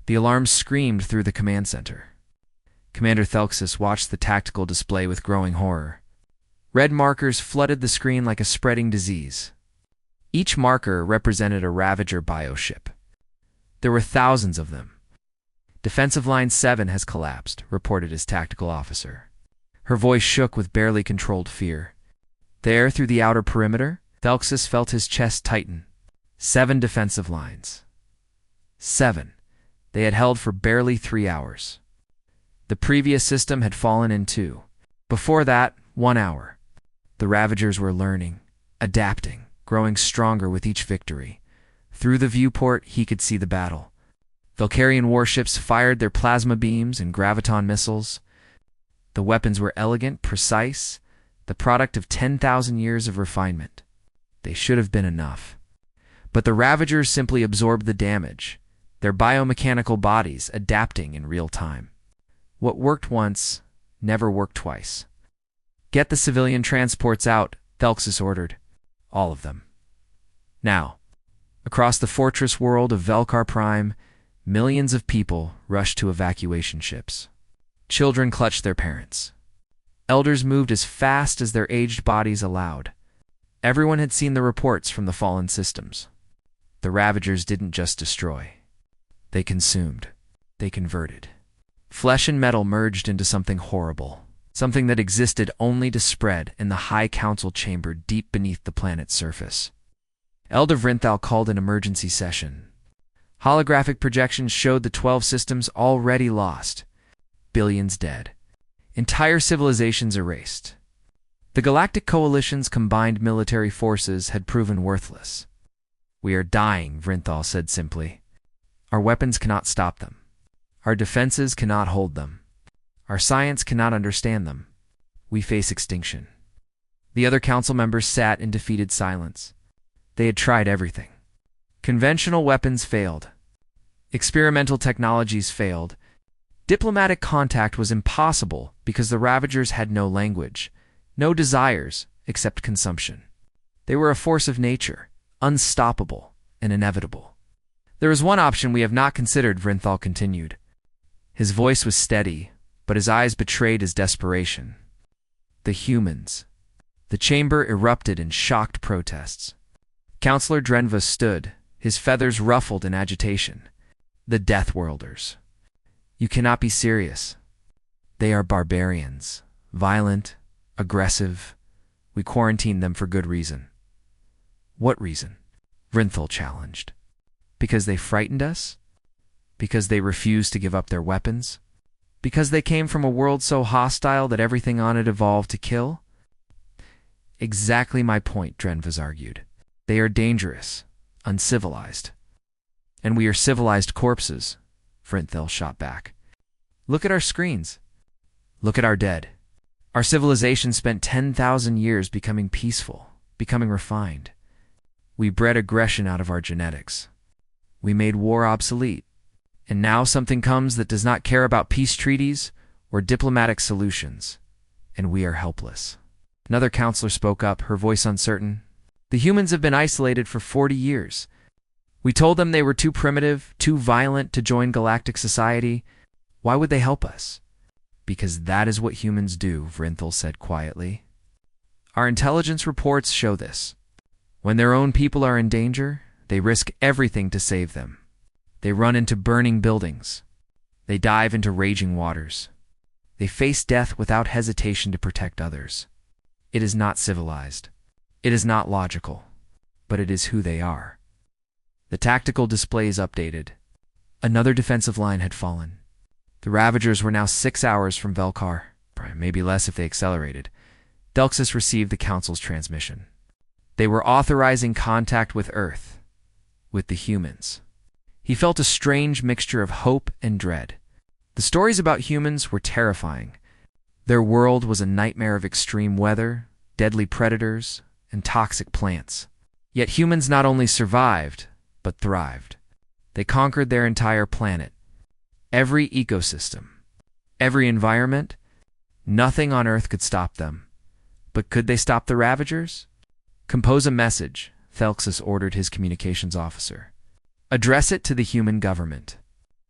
The alarm screamed through the command center. Commander Thelxus watched the tactical display with growing horror. Red markers flooded the screen like a spreading disease. Each marker represented a Ravager bioship. There were thousands of them. Defensive Line 7 has collapsed, reported his tactical officer. Her voice shook with barely controlled fear. There, through the outer perimeter, Thelxus felt his chest tighten. 7 defensive lines. 7. They had held for barely 3 hours. The previous system had fallen in 2. Before that, 1 hour. The Ravagers were learning, adapting, growing stronger with each victory. Through the viewport, he could see the battle. Valkyrian warships fired their plasma beams and graviton missiles. The weapons were elegant, precise, the product of 10,000 years of refinement. They should have been enough. But the Ravagers simply absorbed the damage, their biomechanical bodies adapting in real time. What worked once never worked twice. Get the civilian transports out, Thelxus ordered. All of them. Now, across the fortress world of Velkar Prime, millions of people rushed to evacuation ships. Children clutched their parents. Elders moved as fast as their aged bodies allowed. Everyone had seen the reports from the fallen systems. The Ravagers didn't just destroy. They consumed. They converted. Flesh and metal merged into something horrible, something that existed only to spread in the High Council chamber deep beneath the planet's surface. Elder Vrinthal called an emergency session. Holographic projections showed the 12 systems already lost. Billions dead. Entire civilizations erased. The Galactic Coalition's combined military forces had proven worthless. We are dying, Vrinthal said simply. Our weapons cannot stop them. Our defenses cannot hold them. Our science cannot understand them. We face extinction. The other council members sat in defeated silence. They had tried everything. Conventional weapons failed. Experimental technologies failed. Diplomatic contact was impossible because the Ravagers had no language, no desires except consumption. They were a force of nature, unstoppable and inevitable. There is one option we have not considered, Vrinthal continued. His voice was steady, but his eyes betrayed his desperation. The humans. The chamber erupted in shocked protests. Councillor Drenva stood, his feathers ruffled in agitation. The Deathworlders. You cannot be serious. They are barbarians, violent, aggressive. We quarantined them for good reason. What reason? Vrinthal challenged. Because they frightened us? Because they refused to give up their weapons? Because they came from a world so hostile that everything on it evolved to kill? Exactly my point, Drenvas argued. They are dangerous, uncivilized. And we are civilized corpses, Vrinthal shot back. Look at our screens. Look at our dead. Our civilization spent 10,000 years becoming peaceful, becoming refined. We bred aggression out of our genetics. We made war obsolete. And now something comes that does not care about peace treaties or diplomatic solutions, and we are helpless. Another counselor spoke up, her voice uncertain. The humans have been isolated for 40 years. We told them they were too primitive, too violent to join galactic society. Why would they help us? Because that is what humans do, Vrinthal said quietly. Our intelligence reports show this. When their own people are in danger, they risk everything to save them. They run into burning buildings. They dive into raging waters. They face death without hesitation to protect others. It is not civilized. It is not logical. But it is who they are. The tactical displays updated. Another defensive line had fallen. The Ravagers were now 6 hours from Velkar, maybe less if they accelerated. Thelxus received the Council's transmission. They were authorizing contact with Earth, with the humans. He felt a strange mixture of hope and dread. The stories about humans were terrifying. Their world was a nightmare of extreme weather, deadly predators, and toxic plants. Yet humans not only survived, but thrived. They conquered their entire planet. Every ecosystem, every environment, nothing on Earth could stop them. But could they stop the Ravagers? Compose a message, Thelxus ordered his communications officer. Address it to the human government.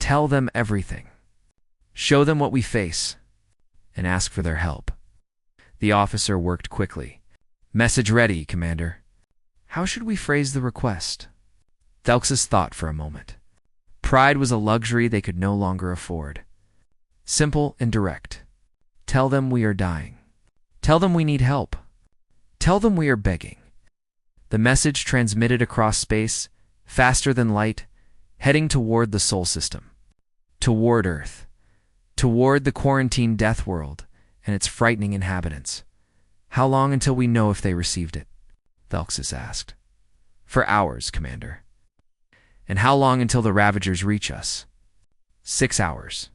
Tell them everything. Show them what we face, and ask for their help. The officer worked quickly. Message ready, Commander. How should we phrase the request? Thelxus thought for a moment. Pride was a luxury they could no longer afford. Simple and direct. Tell them we are dying. Tell them we need help. Tell them we are begging. The message transmitted across space, faster than light, heading toward the Sol system. Toward Earth. Toward the quarantined Death World and its frightening inhabitants. How long until we know if they received it? Thelxus asked. For hours, Commander. And how long until the Ravagers reach us? 6 hours.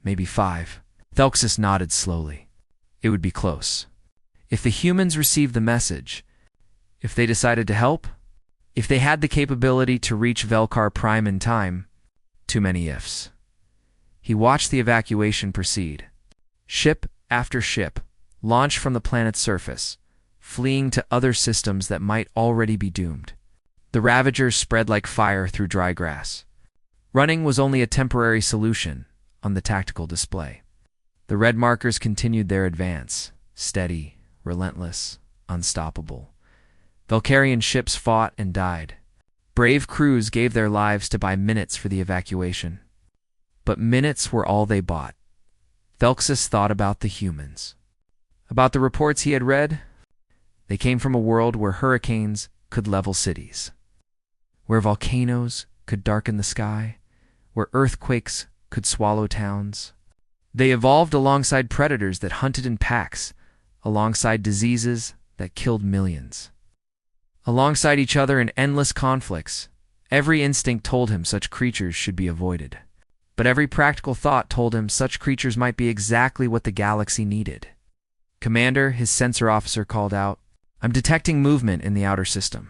Maybe 5. Thelxus nodded slowly. It would be close. If the humans received the message, if they decided to help, if they had the capability to reach Velkar Prime in time, too many ifs. He watched the evacuation proceed. Ship after ship launched from the planet's surface, fleeing to other systems that might already be doomed. The Ravagers spread like fire through dry grass. Running was only a temporary solution on the tactical display. The red markers continued their advance, steady, relentless, unstoppable. Velkarian ships fought and died. Brave crews gave their lives to buy minutes for the evacuation. But minutes were all they bought. Thelxus thought about the humans. About the reports he had read. They came from a world where hurricanes could level cities, where volcanoes could darken the sky, where earthquakes could swallow towns. They evolved alongside predators that hunted in packs, alongside diseases that killed millions. Alongside each other in endless conflicts, every instinct told him such creatures should be avoided. But every practical thought told him such creatures might be exactly what the galaxy needed. Commander, his sensor officer called out, I'm detecting movement in the outer system.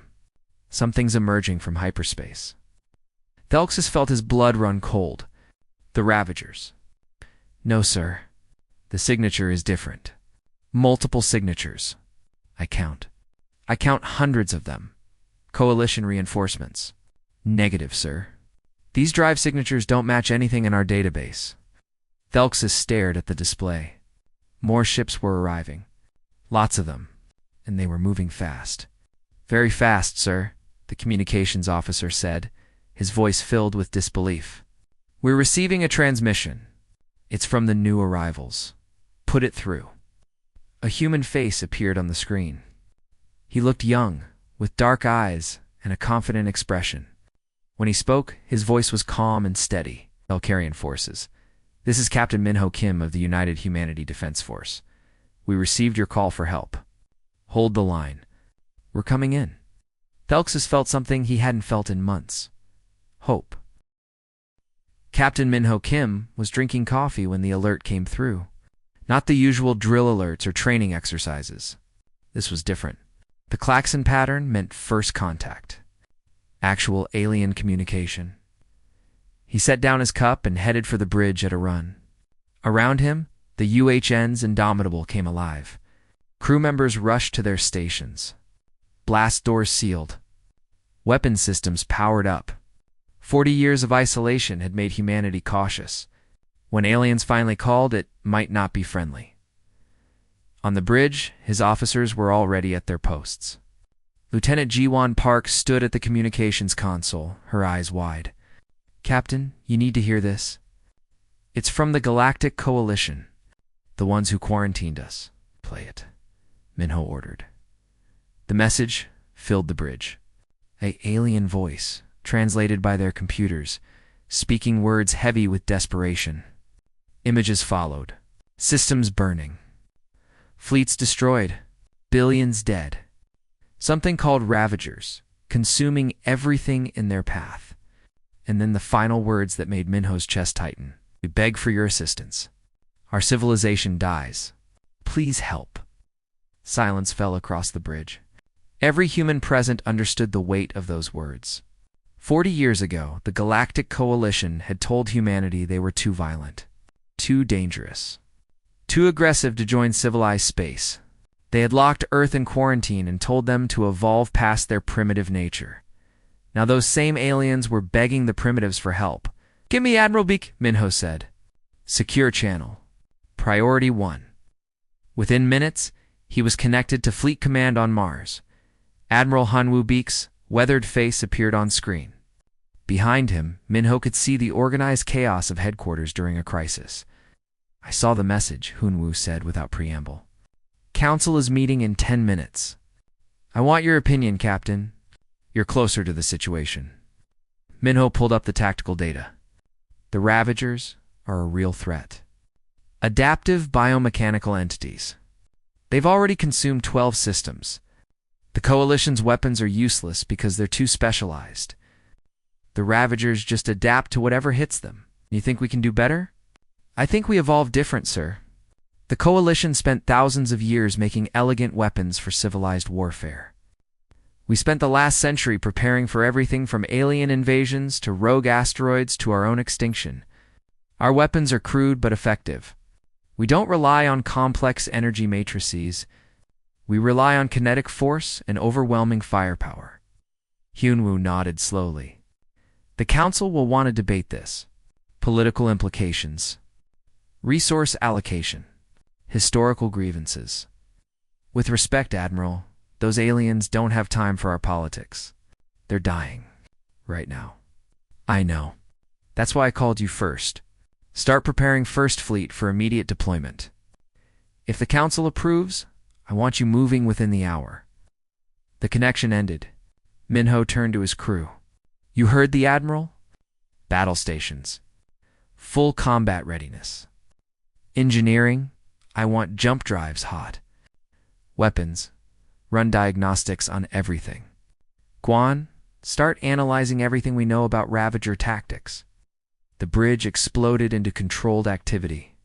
Something's emerging from hyperspace. Thelxus felt his blood run cold. The Ravagers. No, sir. The signature is different. Multiple signatures. I count hundreds of them. Coalition reinforcements. Negative, sir. These drive signatures don't match anything in our database. Thelxus stared at the display. More ships were arriving. Lots of them. And they were moving fast. Very fast, sir, the communications officer said, his voice filled with disbelief. We're receiving a transmission. It's from the new arrivals. Put it through. A human face appeared on the screen. He looked young, with dark eyes and a confident expression. When he spoke, his voice was calm and steady. Velkarian forces. This is Captain Minho Kim of the United Humanity Defense Force. We received your call for help. Hold the line. We're coming in. Thelxus felt something he hadn't felt in months. Hope. Captain Minho Kim was drinking coffee when the alert came through. Not the usual drill alerts or training exercises. This was different. The klaxon pattern meant first contact. Actual alien communication. He set down his cup and headed for the bridge at a run. Around him, the UHN's Indomitable came alive. Crew members rushed to their stations. Blast doors sealed. Weapon systems powered up. 40 years of isolation had made humanity cautious. When aliens finally called, it might not be friendly. On the bridge, his officers were already at their posts. Lieutenant Jiwon Park stood at the communications console, her eyes wide. Captain, you need to hear this. It's from the Galactic Coalition, the ones who quarantined us. Play it, Minho ordered. The message filled the bridge. An alien voice, translated by their computers, speaking words heavy with desperation. Images followed. Systems burning. Fleets destroyed. Billions dead. Something called Ravagers, consuming everything in their path. And then the final words that made Minho's chest tighten. We beg for your assistance. Our civilization dies. Please help. Silence fell across the bridge. Every human present understood the weight of those words. 40 years ago, the Galactic Coalition had told humanity they were too violent, too dangerous, too aggressive to join civilized space. They had locked Earth in quarantine and told them to evolve past their primitive nature. Now those same aliens were begging the primitives for help, Give me Admiral Beak, Minho said. Secure channel. Priority 1. Within minutes, he was connected to Fleet Command on Mars. Admiral Hanwoo Beak's weathered face appeared on screen. Behind him, Minho could see the organized chaos of headquarters during a crisis. I saw the message, Hanwoo said without preamble. Council is meeting in 10 minutes. I want your opinion, Captain. You're closer to the situation. Minho pulled up the tactical data. The Ravagers are a real threat. Adaptive biomechanical entities. They've already consumed 12 systems. The Coalition's weapons are useless because they're too specialized. The Ravagers just adapt to whatever hits them. You think we can do better? I think we evolved different, sir. The Coalition spent thousands of years making elegant weapons for civilized warfare. We spent the last century preparing for everything from alien invasions to rogue asteroids to our own extinction. Our weapons are crude but effective. We don't rely on complex energy matrices. We rely on kinetic force and overwhelming firepower. Hyunwoo nodded slowly. The Council will want to debate this. Political implications. Resource allocation. Historical grievances. With respect, Admiral, those aliens don't have time for our politics. They're dying. Right now. I know. That's why I called you first. Start preparing First Fleet for immediate deployment. If the Council approves, I want you moving within the hour. The connection ended. Minho turned to his crew. You heard the Admiral? Battle stations. Full combat readiness. Engineering, I want jump drives hot. Weapons, run diagnostics on everything. Guan, start analyzing everything we know about Ravager tactics. The bridge exploded into controlled activity.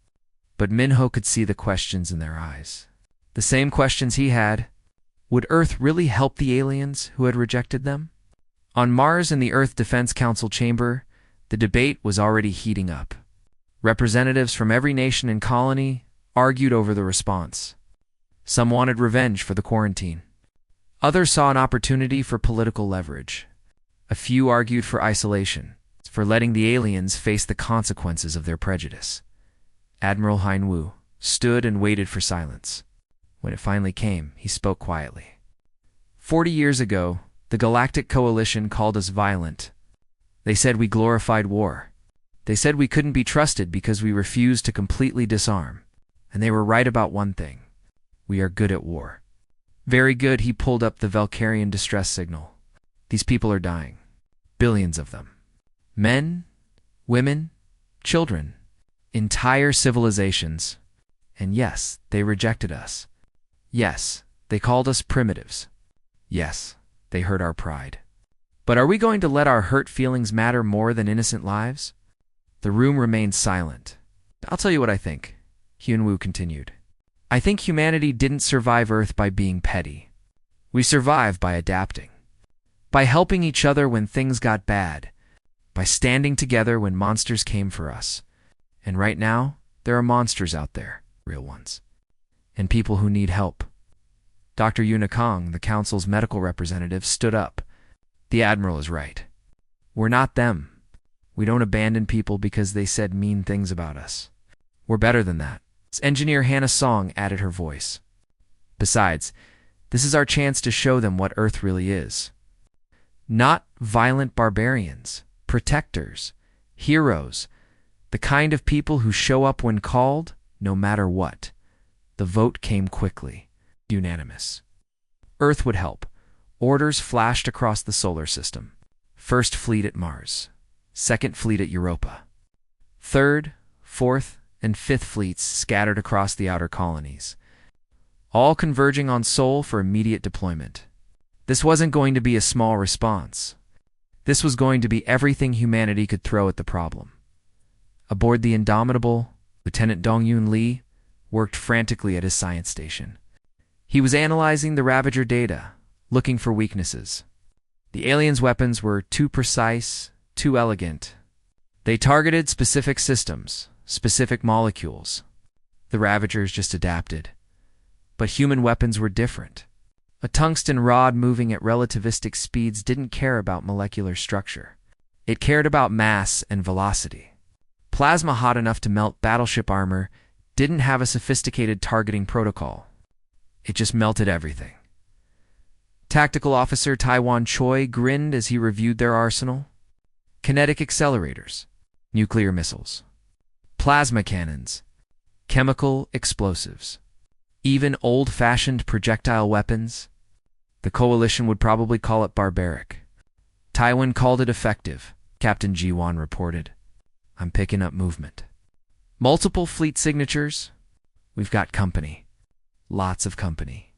But Minho could see the questions in their eyes. The same questions he had. Would Earth really help the aliens who had rejected them? On Mars in the Earth Defense Council chamber, the debate was already heating up. Representatives from every nation and colony argued over the response. Some wanted revenge for the quarantine. Others saw an opportunity for political leverage. A few argued for isolation, for letting the aliens face the consequences of their prejudice. Admiral Hanwoo stood and waited for silence. When it finally came, he spoke quietly. 40 years ago, the Galactic Coalition called us violent. They said we glorified war. They said we couldn't be trusted because we refused to completely disarm. And they were right about one thing. We are good at war. Very good, he pulled up the Valkyrian distress signal. These people are dying. Billions of them. Men, women, children, entire civilizations. And yes, they rejected us. Yes, they called us primitives. Yes, they hurt our pride. But are we going to let our hurt feelings matter more than innocent lives? The room remained silent. I'll tell you what I think, Hyunwoo continued. I think humanity didn't survive Earth by being petty. We survived by adapting. By helping each other when things got bad. By standing together when monsters came for us. And right now, there are monsters out there, real ones. And people who need help. Dr. Unikong, the Council's medical representative, stood up. The Admiral is right. We're not them. We don't abandon people because they said mean things about us. We're better than that. Engineer Hannah Song added her voice. Besides, this is our chance to show them what Earth really is. Not violent barbarians, protectors, heroes, the kind of people who show up when called, no matter what. The vote came quickly. Unanimous. Earth would help. Orders flashed across the solar system. First Fleet at Mars. Second Fleet at Europa. Third, Fourth, and Fifth Fleets scattered across the outer colonies. All converging on Sol for immediate deployment. This wasn't going to be a small response. This was going to be everything humanity could throw at the problem. Aboard the Indomitable, Lieutenant Dong-Yoon Lee worked frantically at his science station. He was analyzing the Ravager data, looking for weaknesses. The aliens' weapons were too precise, too elegant. They targeted specific systems, specific molecules. The Ravagers just adapted. But human weapons were different. A tungsten rod moving at relativistic speeds didn't care about molecular structure. It cared about mass and velocity. Plasma hot enough to melt battleship armor didn't have a sophisticated targeting protocol. It just melted everything. Tactical Officer Taiwan Choi grinned as he reviewed their arsenal. Kinetic accelerators, nuclear missiles, plasma cannons, chemical explosives, even old-fashioned projectile weapons. The Coalition would probably call it barbaric. Taiwan called it effective, Captain Ji-won reported. I'm picking up movement. Multiple fleet signatures. We've got company. Lots of company.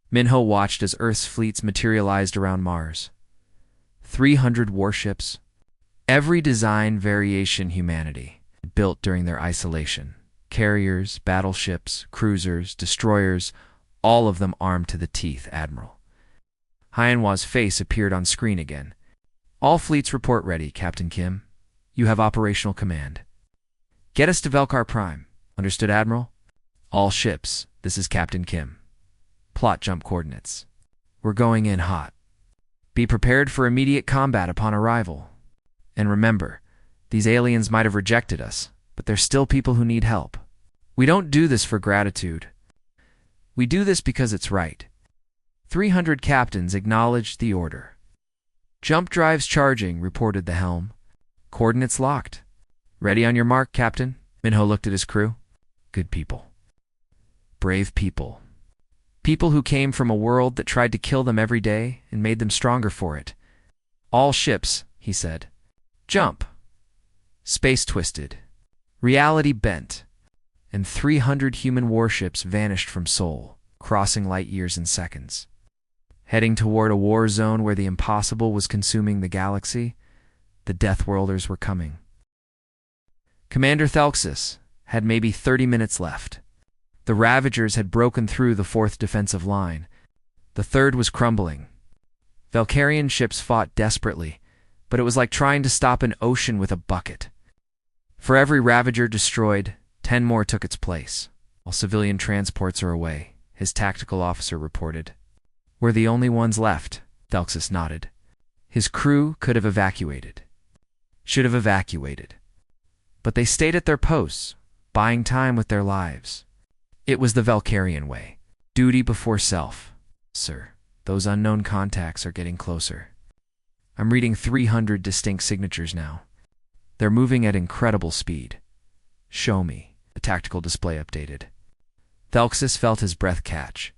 Minho watched as Earth's fleets materialized around Mars. 300 warships. Every design variation humanity built during their isolation. Carriers, battleships, cruisers, destroyers, all of them armed to the teeth, Admiral. Hyenhwa's face appeared on screen again. All fleets report ready, Captain Kim. You have operational command. Get us to Velkar Prime. Understood, Admiral? All ships, this is Captain Kim. Plot jump coordinates. We're going in hot. Be prepared for immediate combat upon arrival. And remember, these aliens might have rejected us, but they're still people who need help. We don't do this for gratitude. We do this because it's right. 300 captains acknowledged the order. Jump drives charging, reported the helm. Coordinates locked. Ready on your mark, Captain. Minho looked at his crew. Good people. Brave people. People who came from a world that tried to kill them every day and made them stronger for it. All ships, he said. Jump. Space twisted. Reality bent. And 300 human warships vanished from Seoul, crossing light years in seconds. Heading toward a war zone where the impossible was consuming the galaxy, the Deathworlders were coming. Commander Thelxus had maybe 30 minutes left. The Ravagers had broken through the fourth defensive line. The third was crumbling. Valkyrian ships fought desperately, but it was like trying to stop an ocean with a bucket. For every Ravager destroyed, 10 more took its place. While civilian transports are away, his tactical officer reported. We're the only ones left, Thelxus nodded. His crew could have evacuated. Should have evacuated. But they stayed at their posts, buying time with their lives. It was the Valkyrian way. Duty before self. Sir, those unknown contacts are getting closer. I'm reading 300 distinct signatures now. They're moving at incredible speed. Show me, the tactical display updated. Thelxus felt his breath catch.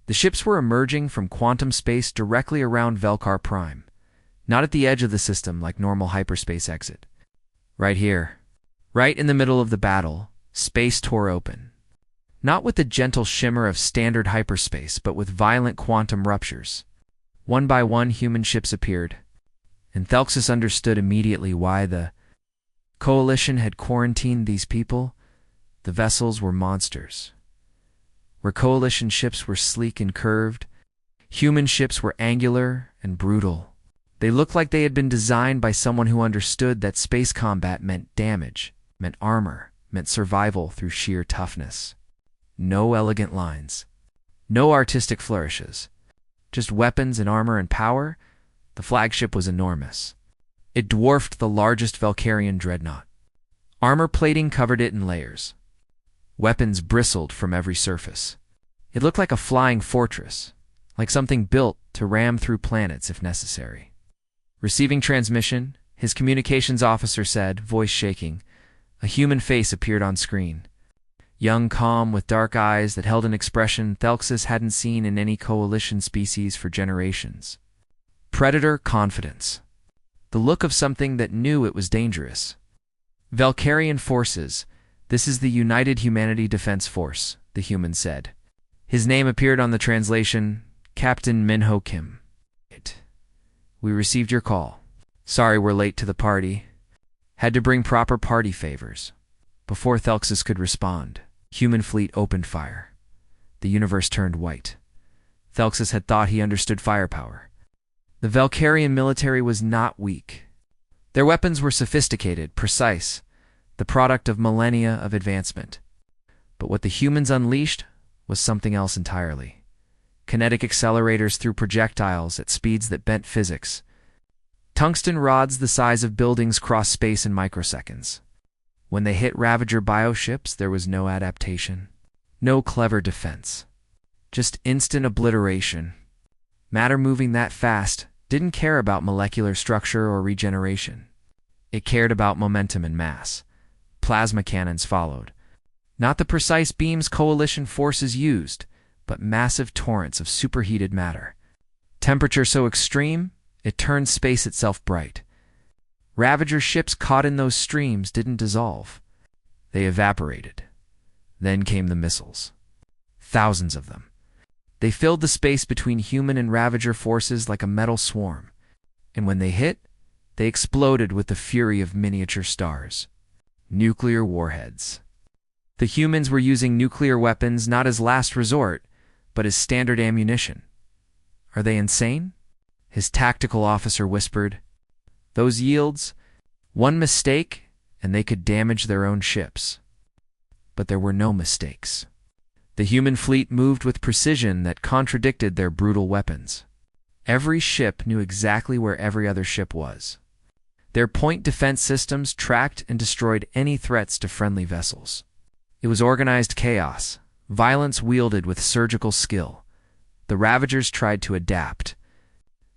The ships were emerging from quantum space directly around Velkar Prime, not at the edge of the system like normal hyperspace exit. Right here, right in the middle of the battle, space tore open. Not with the gentle shimmer of standard hyperspace, but with violent quantum ruptures. One by one, human ships appeared, and Thelxus understood immediately why the Coalition had quarantined these people. The vessels were monsters. Where Coalition ships were sleek and curved, human ships were angular and brutal. They looked like they had been designed by someone who understood that space combat meant damage, meant armor, meant survival through sheer toughness. No elegant lines. No artistic flourishes. Just weapons and armor and power. The flagship was enormous. It dwarfed the largest Valkyrian dreadnought. Armor plating covered it in layers. Weapons bristled from every surface. It looked like a flying fortress, like something built to ram through planets if necessary. Receiving transmission, his communications officer said, voice shaking. A human face appeared on screen. Young, calm, with dark eyes that held an expression Thelxus hadn't seen in any Coalition species for generations. Predator confidence. The look of something that knew it was dangerous. Valkyrian forces. This is the United Humanity Defense Force, the human said. His name appeared on the translation, Captain Minho Kim. We received your call. Sorry we're late to the party. Had to bring proper party favors. Before Thelxus could respond, human fleet opened fire. The universe turned white. Thelxus had thought he understood firepower. The Valkyrian military was not weak. Their weapons were sophisticated, precise, the product of millennia of advancement. But what the humans unleashed was something else entirely. Kinetic accelerators threw projectiles at speeds that bent physics. Tungsten rods the size of buildings cross space in microseconds. When they hit Ravager bioships, there was no adaptation, no clever defense, just instant obliteration. Matter moving that fast didn't care about molecular structure or regeneration. It cared about momentum and mass. Plasma cannons followed. Not the precise beams coalition forces used, but massive torrents of superheated matter. Temperature so extreme, it turned space itself bright. Ravager ships caught in those streams didn't dissolve. They evaporated. Then came the missiles. Thousands of them. They filled the space between human and Ravager forces like a metal swarm. And when they hit, they exploded with the fury of miniature stars. Nuclear warheads. The humans were using nuclear weapons not as last resort, but as standard ammunition. Are they insane? His tactical officer whispered. Those yields, one mistake, and they could damage their own ships. But there were no mistakes. The human fleet moved with precision that contradicted their brutal weapons. Every ship knew exactly where every other ship was. Their point defense systems tracked and destroyed any threats to friendly vessels. It was organized chaos, violence wielded with surgical skill. The Ravagers tried to adapt.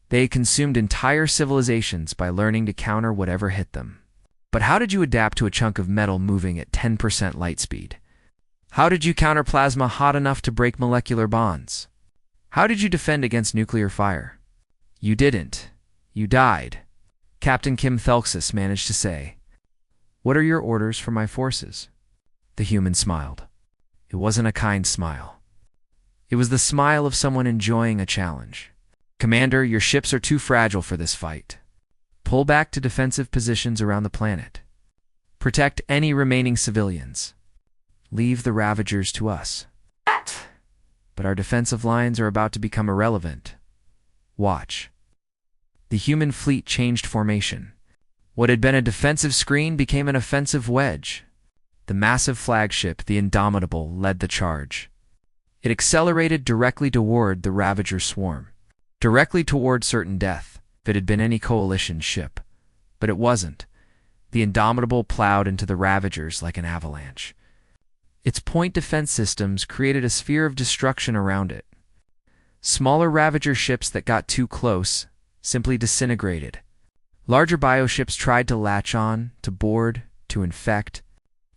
They consumed entire civilizations by learning to counter whatever hit them. But how did you adapt to a chunk of metal moving at 10% light speed? How did you counter plasma hot enough to break molecular bonds? How did you defend against nuclear fire? You didn't. You died. Captain Kim Thelxus managed to say. What are your orders for my forces? The human smiled. It wasn't a kind smile. It was the smile of someone enjoying a challenge. Commander, your ships are too fragile for this fight. Pull back to defensive positions around the planet. Protect any remaining civilians. Leave the Ravagers to us. But our defensive lines are about to become irrelevant. Watch. The human fleet changed formation. What had been a defensive screen became an offensive wedge. The massive flagship, the Indomitable, led the charge. It accelerated directly toward the Ravager swarm. Directly toward certain death, if it had been any coalition ship. But it wasn't. The Indomitable plowed into the Ravagers like an avalanche. Its point defense systems created a sphere of destruction around it. Smaller Ravager ships that got too close simply disintegrated. Larger bioships tried to latch on, to board, to infect.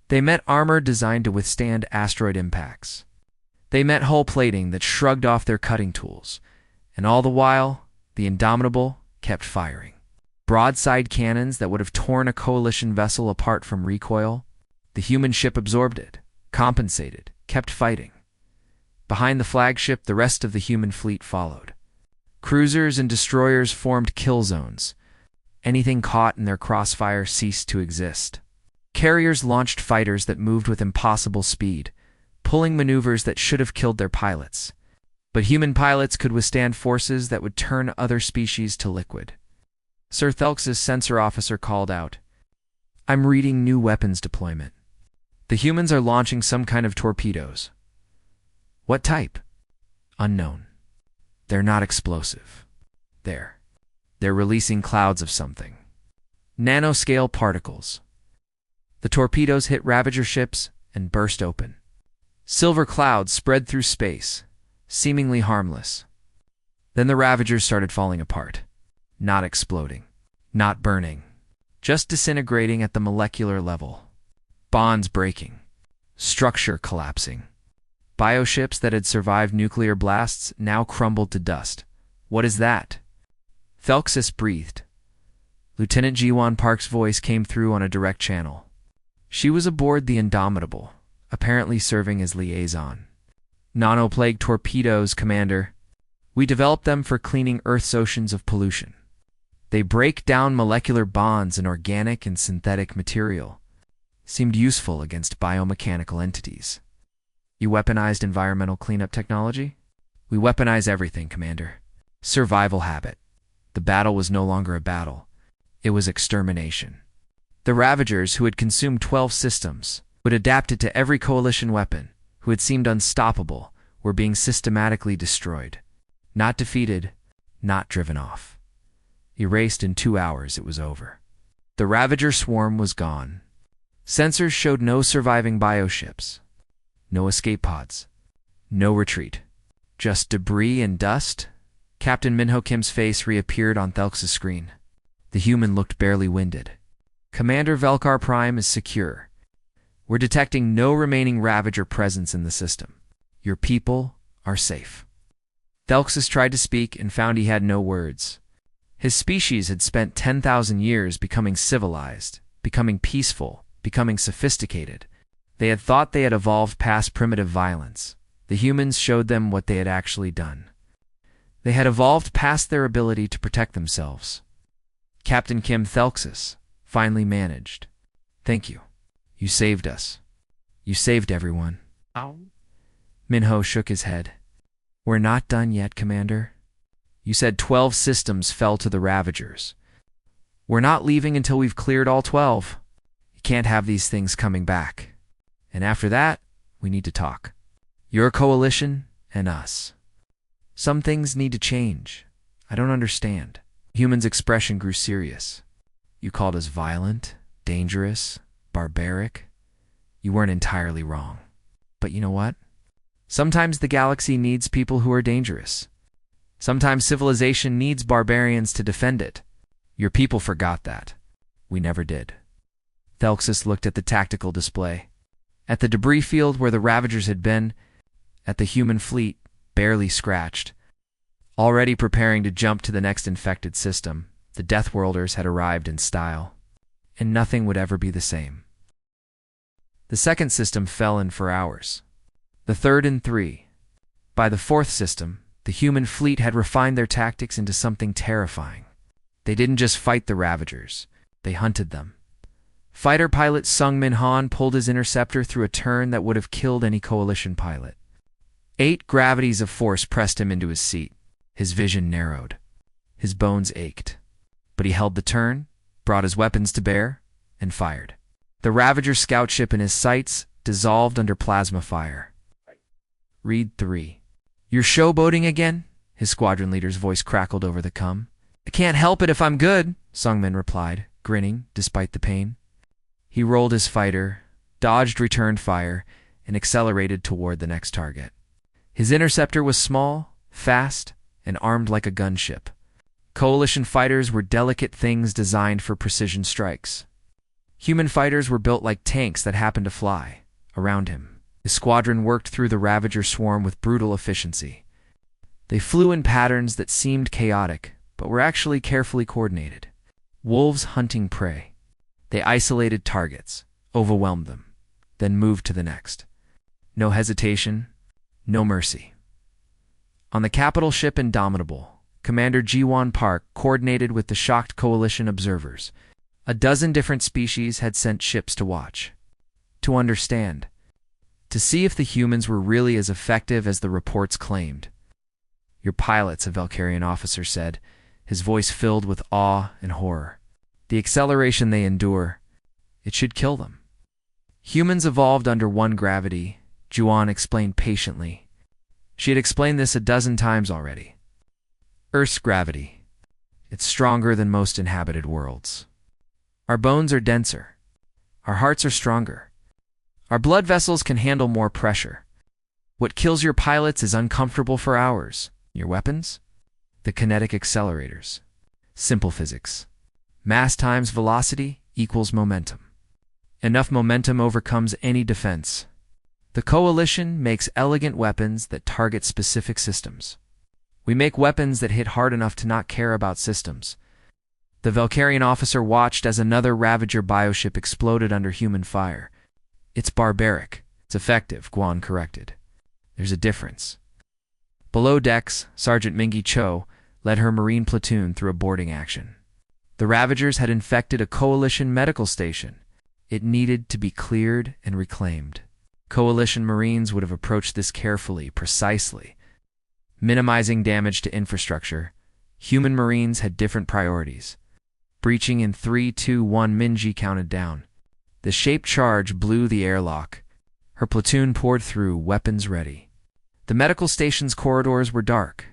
They met armor designed to withstand asteroid impacts. They met hull plating that shrugged off their cutting tools. And all the while, the Indomitable kept firing. Broadside cannons that would have torn a coalition vessel apart from recoil. The human ship absorbed it, compensated, kept fighting. Behind the flagship, the rest of the human fleet followed. Cruisers and destroyers formed kill zones. Anything caught in their crossfire ceased to exist. Carriers launched fighters that moved with impossible speed, pulling maneuvers that should have killed their pilots. But human pilots could withstand forces that would turn other species to liquid. Sir Thelxus' sensor officer called out, I'm reading new weapons deployment. The humans are launching some kind of torpedoes. What type? Unknown. They're not explosive. They're releasing clouds of something. Nanoscale particles. The torpedoes hit Ravager ships and burst open. Silver clouds spread through space, seemingly harmless. Then the Ravagers started falling apart. Not exploding. Not burning. Just disintegrating at the molecular level. Bonds breaking. Structure collapsing. Bioships that had survived nuclear blasts now crumbled to dust. What is that? Thelxus breathed. Lieutenant Jiwon Park's voice came through on a direct channel. She was aboard the Indomitable, apparently serving as liaison. Nanoplague torpedoes, Commander. We developed them for cleaning Earth's oceans of pollution. They break down molecular bonds in organic and synthetic material. Seemed useful against biomechanical entities. You weaponized environmental cleanup technology? We weaponize everything, Commander. Survival habit. The battle was no longer a battle. It was extermination. The Ravagers, who had consumed 12 systems, who had adapted to every coalition weapon, who had seemed unstoppable, were being systematically destroyed. Not defeated, not driven off. Erased in 2 hours, it was over. The Ravager swarm was gone. Sensors showed no surviving bioships. No escape pods. No retreat. Just debris and dust. Captain Minho Kim's face reappeared on Thelx's screen. The human looked barely winded. Commander Velkar Prime is secure. We're detecting no remaining Ravager presence in the system. Your people are safe. Thelxus tried to speak and found he had no words. His species had spent 10,000 years becoming civilized, becoming peaceful, becoming sophisticated. They had thought they had evolved past primitive violence. The humans showed them what they had actually done. They had evolved past their ability to protect themselves. Captain Kim Thelxus finally managed. Thank you. You saved us. You saved everyone. Minho shook his head. We're not done yet, Commander. You said 12 systems fell to the Ravagers. We're not leaving until we've cleared all 12. You can't have these things coming back. And after that, we need to talk. Your coalition and us. Some things need to change. I don't understand. Human's expression grew serious. You called us violent, dangerous, barbaric. You weren't entirely wrong. But you know what? Sometimes the galaxy needs people who are dangerous. Sometimes civilization needs barbarians to defend it. Your people forgot that. We never did. Thelxus looked at the tactical display. At the debris field where the Ravagers had been. At the human fleet, barely scratched. Already preparing to jump to the next infected system, the Deathworlders had arrived in style. And nothing would ever be the same. The second system fell in for hours. The third in 3. By the fourth system, the human fleet had refined their tactics into something terrifying. They didn't just fight the Ravagers, they hunted them. Fighter pilot Sung Min Han pulled his interceptor through a turn that would have killed any coalition pilot. 8 gravities of force pressed him into his seat. His vision narrowed. His bones ached. But he held the turn, brought his weapons to bear, and fired. The Ravager scout ship in his sights dissolved under plasma fire. Read 3. You're showboating again? His squadron leader's voice crackled over the cum. I can't help it if I'm good, Sungmin replied, grinning despite the pain. He rolled his fighter, dodged returned fire, and accelerated toward the next target. His interceptor was small, fast, and armed like a gunship. Coalition fighters were delicate things designed for precision strikes. Human fighters were built like tanks that happened to fly around him. His squadron worked through the Ravager swarm with brutal efficiency. They flew in patterns that seemed chaotic, but were actually carefully coordinated. Wolves hunting prey. They isolated targets, overwhelmed them, then moved to the next. No hesitation, no mercy. On the capital ship Indomitable, Commander Jiwon Park coordinated with the shocked coalition observers. A dozen different species had sent ships to watch, to understand, to see if the humans were really as effective as the reports claimed. Your pilots, a Velkarian officer said, his voice filled with awe and horror. The acceleration they endure, it should kill them. Humans evolved under 1 gravity, Juan explained patiently. She had explained this a dozen times already. Earth's gravity. It's stronger than most inhabited worlds. Our bones are denser. Our hearts are stronger. Our blood vessels can handle more pressure. What kills your pilots is uncomfortable for hours. Your weapons? The kinetic accelerators. Simple physics. Mass times velocity equals momentum. Enough momentum overcomes any defense. The Coalition makes elegant weapons that target specific systems. We make weapons that hit hard enough to not care about systems. The Velkarian officer watched as another Ravager bioship exploded under human fire. It's barbaric. It's effective, Guan corrected. There's a difference. Below decks, Sergeant Mingi Cho led her Marine platoon through a boarding action. The Ravagers had infected a Coalition medical station. It needed to be cleared and reclaimed. Coalition Marines would have approached this carefully, precisely. Minimizing damage to infrastructure, human Marines had different priorities. Breaching in 3, 2, 1, Minji counted down. The shaped charge blew the airlock. Her platoon poured through, weapons ready. The medical station's corridors were dark,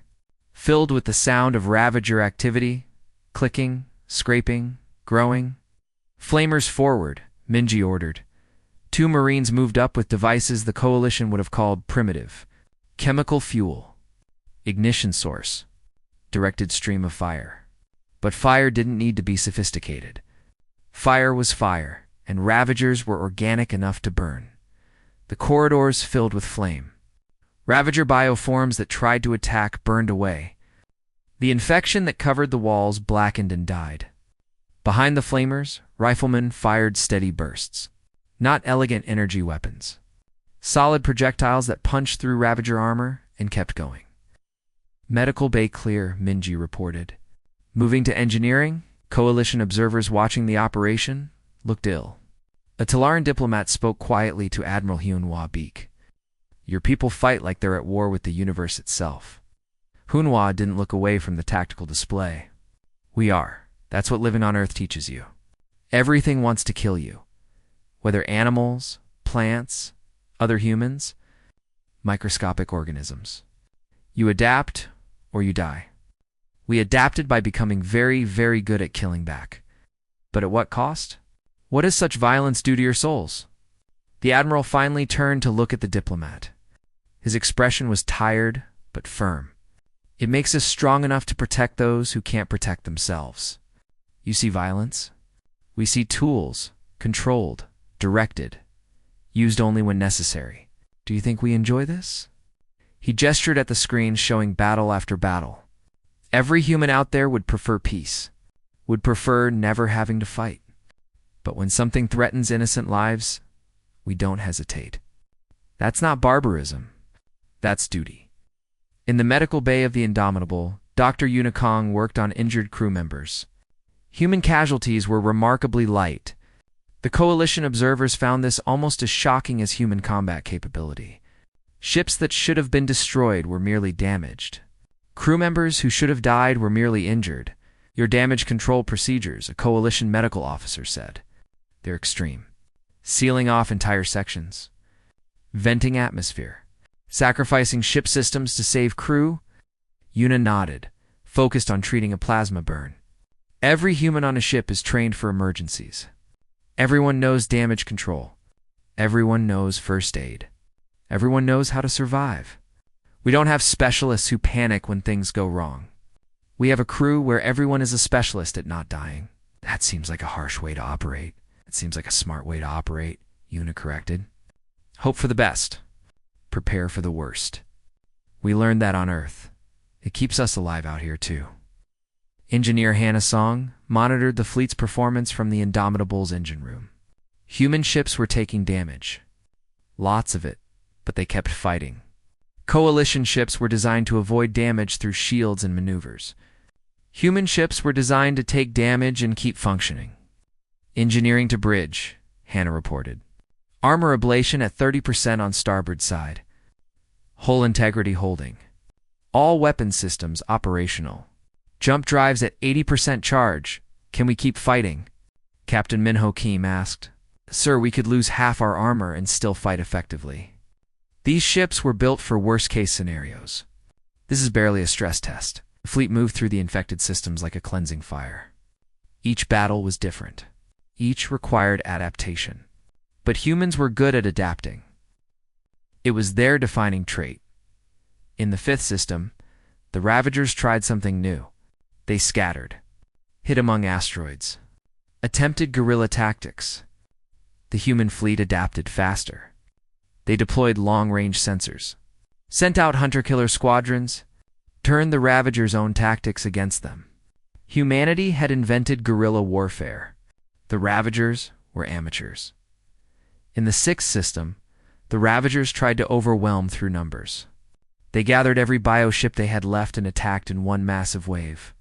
filled with the sound of Ravager activity, clicking, scraping, growing. Flamers forward, Minji ordered. Two Marines moved up with devices the Coalition would have called primitive. Chemical fuel. Ignition source. Directed stream of fire. But fire didn't need to be sophisticated. Fire was fire, and Ravagers were organic enough to burn. The corridors filled with flame. Ravager bioforms that tried to attack burned away. The infection that covered the walls blackened and died. Behind the flamers, riflemen fired steady bursts. Not elegant energy weapons. Solid projectiles that punched through Ravager armor and kept going. Medical bay clear, Minji reported. Moving to engineering, Coalition observers watching the operation looked ill. A Talaran diplomat spoke quietly to Admiral Hunhua Beak. Your people fight like they're at war with the universe itself. Hunhua didn't look away from the tactical display. We are. That's what living on Earth teaches you. Everything wants to kill you. Whether animals, plants, other humans, microscopic organisms. You adapt or you die. We adapted by becoming very, very good at killing back. But at what cost? What does such violence do to your souls? The Admiral finally turned to look at the diplomat. His expression was tired, but firm. It makes us strong enough to protect those who can't protect themselves. You see violence? We see tools, controlled, directed, used only when necessary. Do you think we enjoy this? He gestured at the screen showing battle after battle. Every human out there would prefer peace, would prefer never having to fight. But when something threatens innocent lives, we don't hesitate. That's not barbarism. That's duty. In the medical bay of the Indomitable, Dr. Unikong worked on injured crew members. Human casualties were remarkably light. The Coalition observers found this almost as shocking as human combat capability. Ships that should have been destroyed were merely damaged. Crew members who should have died were merely injured. Your damage control procedures, a Coalition medical officer said. They're extreme. Sealing off entire sections. Venting atmosphere. Sacrificing ship systems to save crew. Yuna nodded, focused on treating a plasma burn. Every human on a ship is trained for emergencies. Everyone knows damage control. Everyone knows first aid. Everyone knows how to survive. We don't have specialists who panic when things go wrong. We have a crew where everyone is a specialist at not dying. That seems like a harsh way to operate. It seems like a smart way to operate, Yuna corrected. Hope for the best. Prepare for the worst. We learned that on Earth. It keeps us alive out here, too. Engineer Hannah Song monitored the fleet's performance from the Indomitable's engine room. Human ships were taking damage. Lots of it, but they kept fighting. Coalition ships were designed to avoid damage through shields and maneuvers. Human ships were designed to take damage and keep functioning. Engineering to bridge, Hannah reported. Armor ablation at 30% on starboard side. Hull integrity holding. All weapon systems operational. Jump drives at 80% charge. Can we keep fighting? Captain Minho Kim asked. Sir, we could lose half our armor and still fight effectively. These ships were built for worst-case scenarios. This is barely a stress test. The fleet moved through the infected systems like a cleansing fire. Each battle was different. Each required adaptation. But humans were good at adapting. It was their defining trait. In the fifth system, the Ravagers tried something new. They scattered, hid among asteroids, attempted guerrilla tactics. The human fleet adapted faster. They deployed long-range sensors, sent out hunter-killer squadrons, turned the Ravagers' own tactics against them. Humanity had invented guerrilla warfare. The Ravagers were amateurs. In the sixth system, the Ravagers tried to overwhelm through numbers. They gathered every bioship they had left and attacked in one massive wave.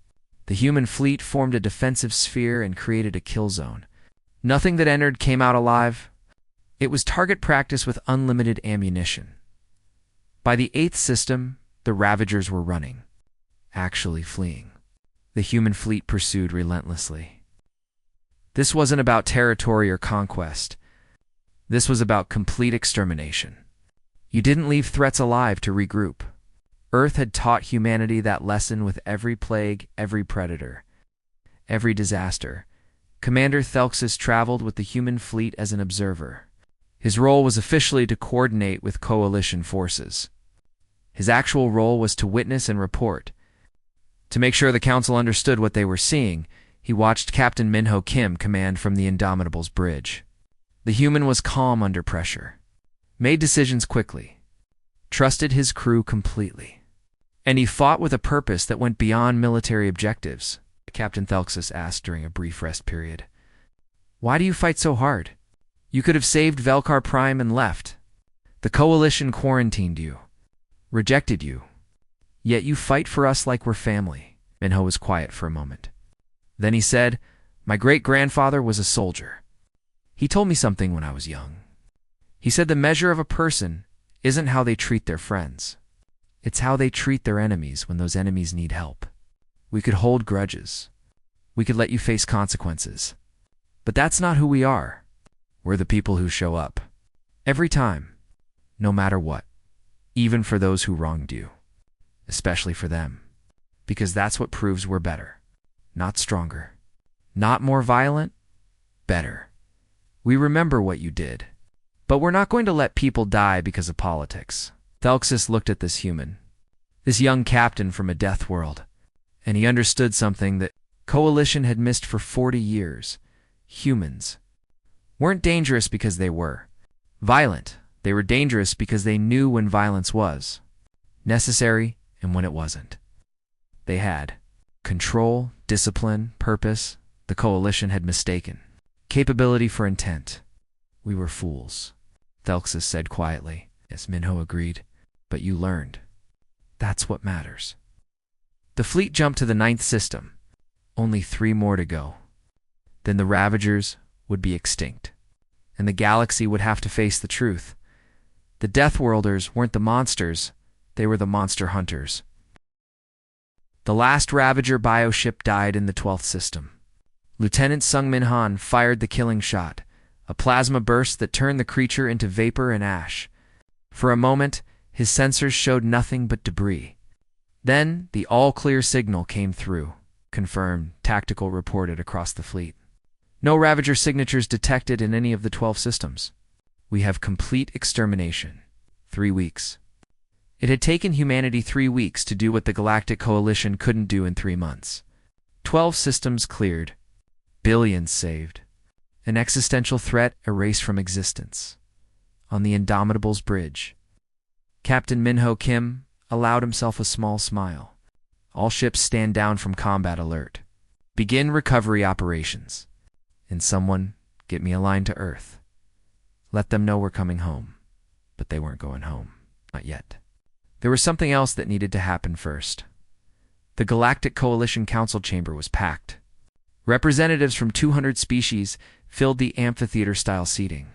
The human fleet formed a defensive sphere and created a kill zone. Nothing that entered came out alive. It was target practice with unlimited ammunition. By the eighth system, the Ravagers were running, actually fleeing. The human fleet pursued relentlessly. This wasn't about territory or conquest. This was about complete extermination. You didn't leave threats alive to regroup. Earth had taught humanity that lesson with every plague, every predator. every disaster, Commander Thelxus traveled with the human fleet as an observer. His role was officially to coordinate with coalition forces. His actual role was to witness and report. To make sure the Council understood what they were seeing, he watched Captain Minho Kim command from the Indomitable's bridge. The human was calm under pressure, made decisions quickly, trusted his crew completely, and he fought with a purpose that went beyond military objectives. Captain Thelxus asked during a brief rest period. "Why do you fight so hard? You could have saved Velkar Prime and left. The Coalition quarantined you, rejected you, yet you fight for us like we're family." Minho was quiet for a moment. Then he said, "My great-grandfather was a soldier. He told me something when I was young. He said the measure of a person isn't how they treat their friends. It's how they treat their enemies when those enemies need help. We could hold grudges. We could let you face consequences. But that's not who we are. We're the people who show up. Every time. No matter what. Even for those who wronged you. Especially for them. Because that's what proves we're better. Not stronger. Not more violent. Better. We remember what you did. But we're not going to let people die because of politics." Thelxus looked at this human, this young captain from a death world, and he understood something that Coalition had missed for 40 years. Humans weren't dangerous because they were violent. They were dangerous because they knew when violence was necessary and when it wasn't. They had control, discipline, purpose. The Coalition had mistaken capability for intent. "We were fools," Thelxus said quietly. Yes, Minho agreed. "But you learned. That's what matters." The fleet jumped to the 9th system. Only 3 more to go. Then the Ravagers would be extinct, and the galaxy would have to face the truth. The Deathworlders weren't the monsters, they were the monster hunters. The last Ravager bioship died in the 12th system. Lieutenant Sung Min Han fired the killing shot, a plasma burst that turned the creature into vapor and ash. For a moment, his sensors showed nothing but debris. Then, the all-clear signal came through. Confirmed, tactical reported across the fleet. No Ravager signatures detected in any of the 12 systems. We have complete extermination. 3 weeks. It had taken humanity 3 weeks to do what the Galactic Coalition couldn't do in 3 months. 12 systems cleared. Billions saved. An existential threat erased from existence. On the Indomitable's bridge, Captain Minho Kim allowed himself a small smile. "All ships stand down from combat alert. Begin recovery operations. And someone get me a line to Earth. Let them know we're coming home." But they weren't going home. Not yet. There was something else that needed to happen first. The Galactic Coalition Council chamber was packed. Representatives from 200 species filled the amphitheater-style seating.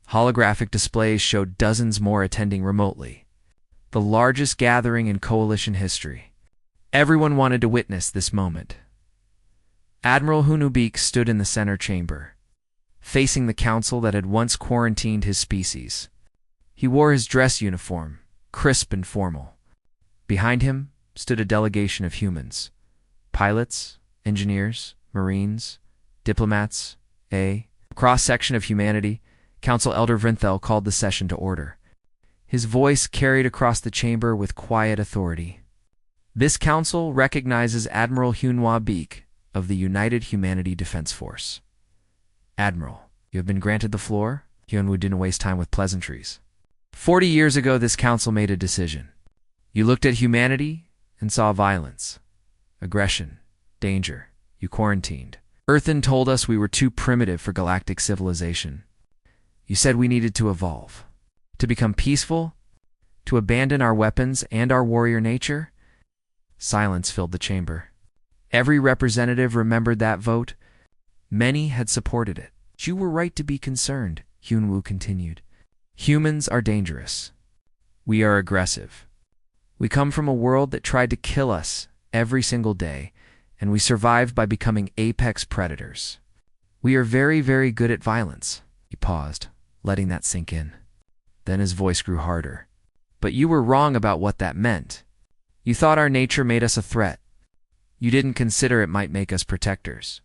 Holographic displays showed dozens more attending remotely. The largest gathering in Coalition history. Everyone wanted to witness this moment. Admiral Hunubik stood in the center chamber, facing the council that had once quarantined his species. He wore his dress uniform, crisp and formal. Behind him stood a delegation of humans. Pilots, engineers, marines, diplomats, a cross-section of humanity. Council Elder Vrinthel called the session to order. His voice carried across the chamber with quiet authority. "This council recognizes Admiral Hunhua Beek of the United Humanity Defense Force." "Admiral, you have been granted the floor." Hyunwoo didn't waste time with pleasantries. 40 years ago, this council made a decision. You looked at humanity and saw violence, aggression, danger. You quarantined. Earthen told us we were too primitive for galactic civilization. You said we needed to evolve, to become peaceful, to abandon our weapons and our warrior nature. Silence filled the chamber. Every representative remembered that vote. Many had supported it. You were right to be concerned, Hyunwoo continued. Humans are dangerous. We are aggressive. We come from a world that tried to kill us every single day, and we survived by becoming apex predators. We are very, very good at violence. He paused, letting that sink in. Then his voice grew harder. But you were wrong about what that meant. You thought our nature made us a threat. You didn't consider it might make us protectors.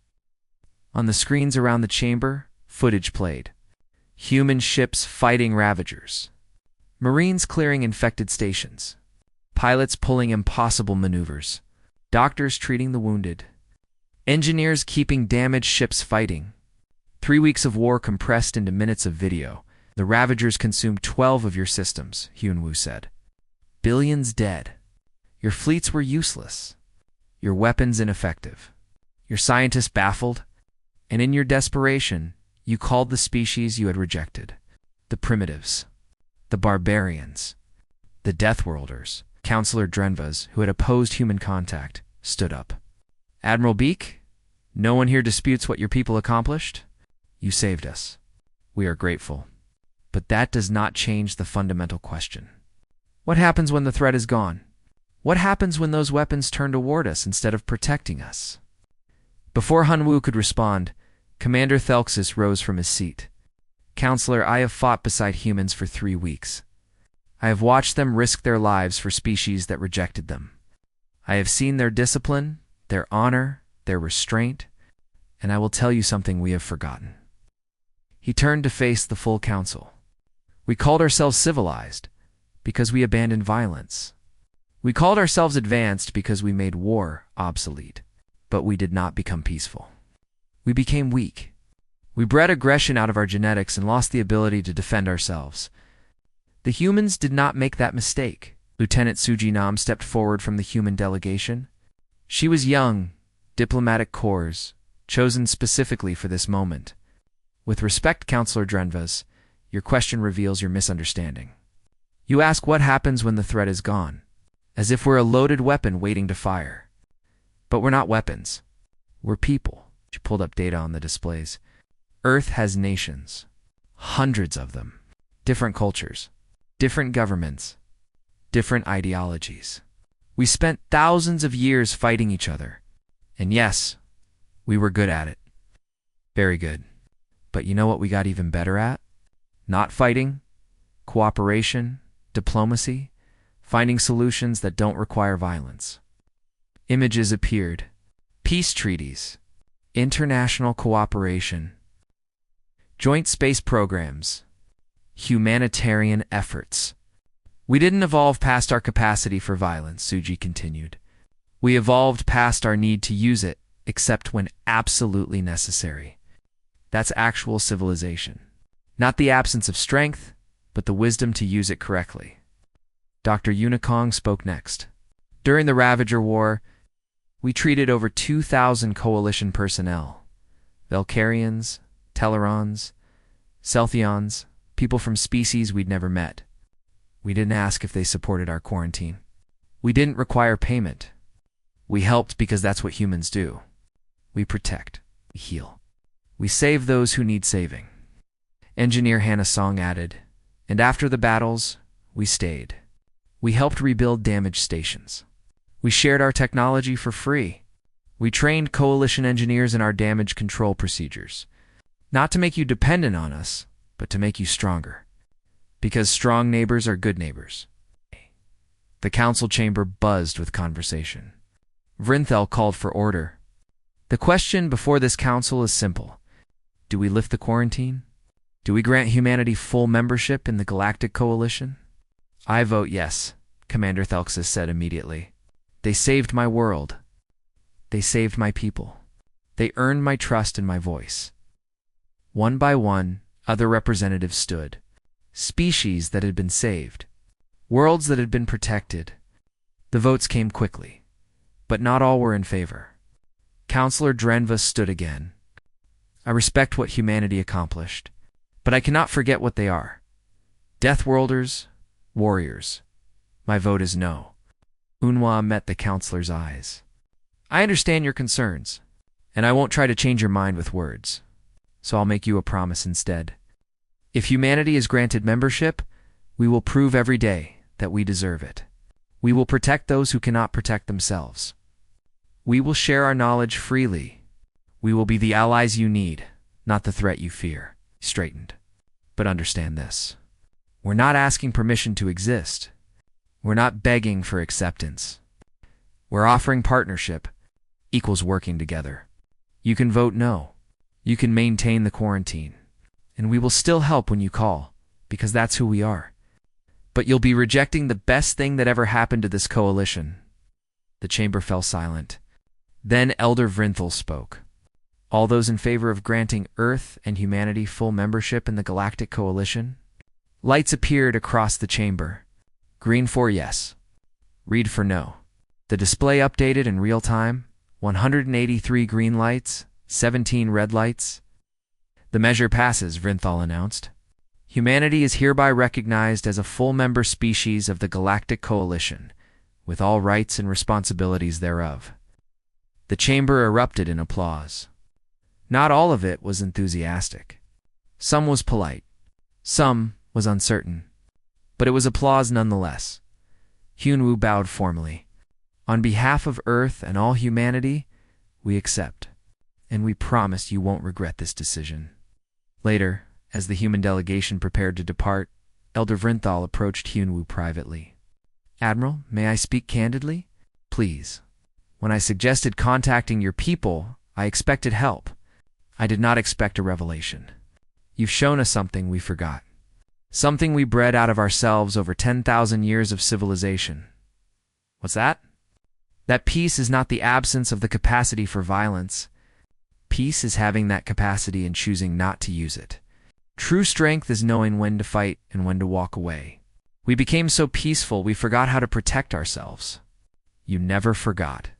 On the screens around the chamber, footage played. Human ships fighting Ravagers. Marines clearing infected stations. Pilots pulling impossible maneuvers. Doctors treating the wounded. Engineers keeping damaged ships fighting. 3 weeks of war compressed into minutes of video. The Ravagers consumed 12 of your systems, Hyunwoo said. Billions dead. Your fleets were useless. Your weapons ineffective. Your scientists baffled. And in your desperation, you called the species you had rejected. The primitives. The barbarians. The Deathworlders. Counselor Drenvas, who had opposed human contact, stood up. Admiral Beak, no one here disputes what your people accomplished. You saved us. We are grateful. But that does not change the fundamental question. What happens when the threat is gone? What happens when those weapons turn toward us instead of protecting us? Before Hyunwoo could respond, Commander Thelxus rose from his seat. Counselor, I have fought beside humans for 3 weeks. I have watched them risk their lives for species that rejected them. I have seen their discipline, their honor, their restraint, and I will tell you something we have forgotten. He turned to face the full council. We called ourselves civilized because we abandoned violence. We called ourselves advanced because we made war obsolete, but we did not become peaceful. We became weak. We bred aggression out of our genetics and lost the ability to defend ourselves. The humans did not make that mistake. Lieutenant Suji Nam stepped forward from the human delegation. She was young, diplomatic corps, chosen specifically for this moment. With respect, Counselor Drenvas, your question reveals your misunderstanding. You ask what happens when the threat is gone, as if we're a loaded weapon waiting to fire. But we're not weapons. We're people. She pulled up data on the displays. Earth has nations. Hundreds of them. Different cultures. Different governments. Different ideologies. We spent thousands of years fighting each other. And yes, we were good at it. Very good. But you know what we got even better at? Not fighting, cooperation, diplomacy, finding solutions that don't require violence. Images appeared. Peace treaties, international cooperation, joint space programs, humanitarian efforts. We didn't evolve past our capacity for violence, Suji continued. We evolved past our need to use it, except when absolutely necessary. That's actual civilization. Not the absence of strength, but the wisdom to use it correctly. Dr. Unikong spoke next. During the Ravager War, we treated over 2,000 coalition personnel. Valkyrians, Tellerons, Celthions, people from species we'd never met. We didn't ask if they supported our quarantine. We didn't require payment. We helped because that's what humans do. We protect. We heal. We save those who need saving. Engineer Hannah Song added, and after the battles, we stayed. We helped rebuild damaged stations. We shared our technology for free. We trained coalition engineers in our damage control procedures. Not to make you dependent on us, but to make you stronger. Because strong neighbors are good neighbors. The council chamber buzzed with conversation. Vrinthel called for order. The question before this council is simple. Do we lift the quarantine? Do we grant humanity full membership in the Galactic Coalition? I vote yes, Commander Thelxus said immediately. They saved my world. They saved my people. They earned my trust and my voice. One by one, other representatives stood. Species that had been saved. Worlds that had been protected. The votes came quickly, but not all were in favor. Counselor Drenva stood again. I respect what humanity accomplished, but I cannot forget what they are. Deathworlders, warriors. My vote is no. Unhwa met the counselor's eyes. I understand your concerns, and I won't try to change your mind with words, so I'll make you a promise instead. If humanity is granted membership, we will prove every day that we deserve it. We will protect those who cannot protect themselves. We will share our knowledge freely. We will be the allies you need, not the threat you fear. Straightened. But understand this. We're not asking permission to exist. We're not begging for acceptance. We're offering partnership, equals working together. You can vote no. You can maintain the quarantine. And we will still help when you call, because that's who we are. But you'll be rejecting the best thing that ever happened to this coalition. The chamber fell silent. Then Elder Vrinthal spoke. All those in favor of granting Earth and humanity full membership in the Galactic Coalition? Lights appeared across the chamber. Green for yes. Red for no. The display updated in real time. 183 green lights, 17 red lights. The measure passes, Vrinthal announced. Humanity is hereby recognized as a full member species of the Galactic Coalition, with all rights and responsibilities thereof. The chamber erupted in applause. Not all of it was enthusiastic. Some was polite. Some was uncertain. But it was applause nonetheless. Hyunwoo bowed formally. On behalf of Earth and all humanity, we accept. And we promise you won't regret this decision. Later, as the human delegation prepared to depart, Elder Vrinthal approached Hyunwoo privately. Admiral, may I speak candidly? Please. When I suggested contacting your people, I expected help. I did not expect a revelation. You've shown us something we forgot. Something we bred out of ourselves over 10,000 years of civilization. What's that? That peace is not the absence of the capacity for violence. Peace is having that capacity and choosing not to use it. True strength is knowing when to fight and when to walk away. We became so peaceful we forgot how to protect ourselves. You never forgot.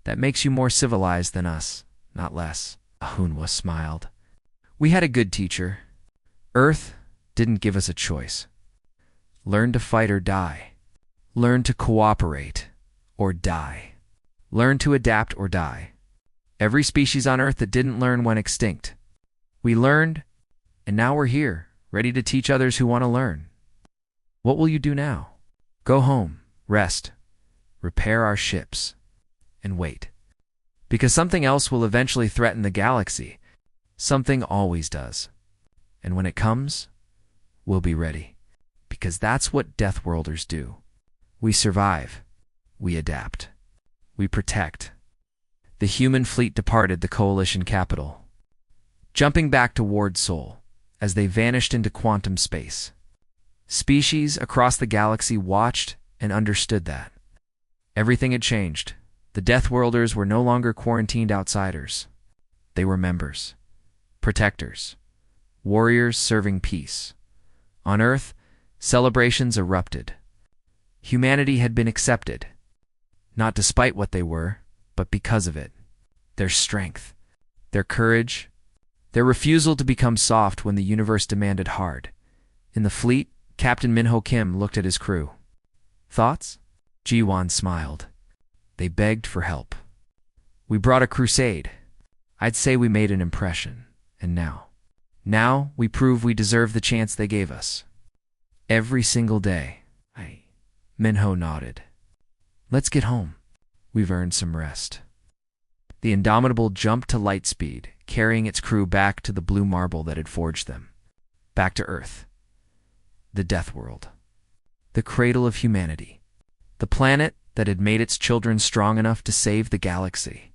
That makes you more civilized than us, not less. Ahunwa smiled. We had a good teacher. Earth didn't give us a choice. Learn to fight or die. Learn to cooperate or die. Learn to adapt or die. Every species on Earth that didn't learn went extinct. We learned, and now we're here, ready to teach others who want to learn. What will you do now? Go home, rest, repair our ships, and wait. Because something else will eventually threaten the galaxy. Something always does. And when it comes, we'll be ready. Because that's what Deathworlders do. We survive. We adapt. We protect. The human fleet departed the Coalition capital, jumping back toward Sol as they vanished into quantum space. Species across the galaxy watched and understood that. Everything had changed. The Deathworlders were no longer quarantined outsiders. They were members, protectors, warriors serving peace. On Earth, celebrations erupted. Humanity had been accepted, not despite what they were, but because of it. Their strength, their courage, their refusal to become soft when the universe demanded hard. In the fleet, Captain Minho Kim looked at his crew. Thoughts? Ji-won smiled. They begged for help. We brought a crusade. I'd say we made an impression. And now we prove we deserve the chance they gave us. Every single day. Minho nodded. Let's get home. We've earned some rest. The Indomitable jumped to light speed, carrying its crew back to the blue marble that had forged them. Back to Earth. The Death World. The cradle of humanity. The planet that had made its children strong enough to save the galaxy.